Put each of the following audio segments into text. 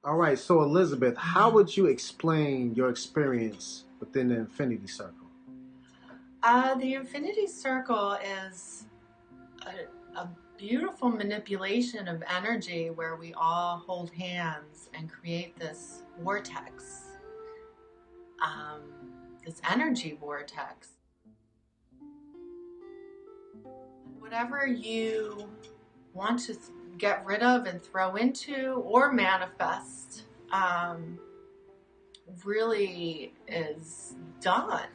All right, so Elizabeth, how would you explain your experience within the infinity circle? The infinity circle is a beautiful manipulation of energy where we all hold hands and create this vortex, um, this energy vortex. Whatever you want to get rid of and throw into or manifest really is done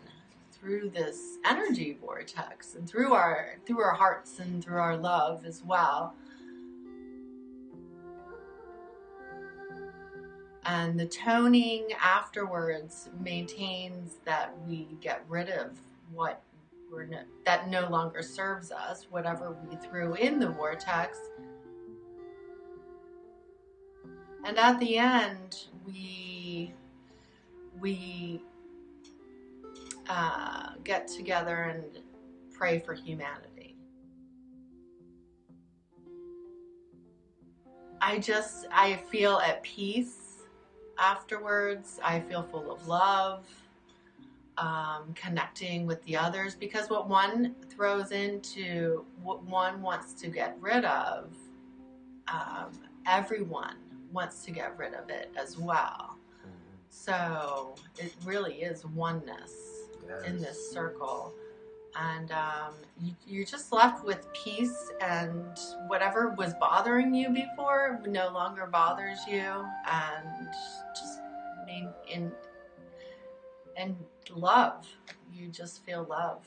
through this energy vortex and through our hearts and through our love as well. And the toning afterwards maintains that we get rid of what that no longer serves us, whatever we threw in the vortex. And at the end, we get together and pray for humanity. I feel at peace afterwards. I feel full of love, connecting with the others, because what one throws into, what one wants to get rid of, everyone wants to get rid of it as well. So it really is oneness in this circle. And you're just left with peace, and whatever was bothering you before no longer bothers you, and just in love. You just feel love.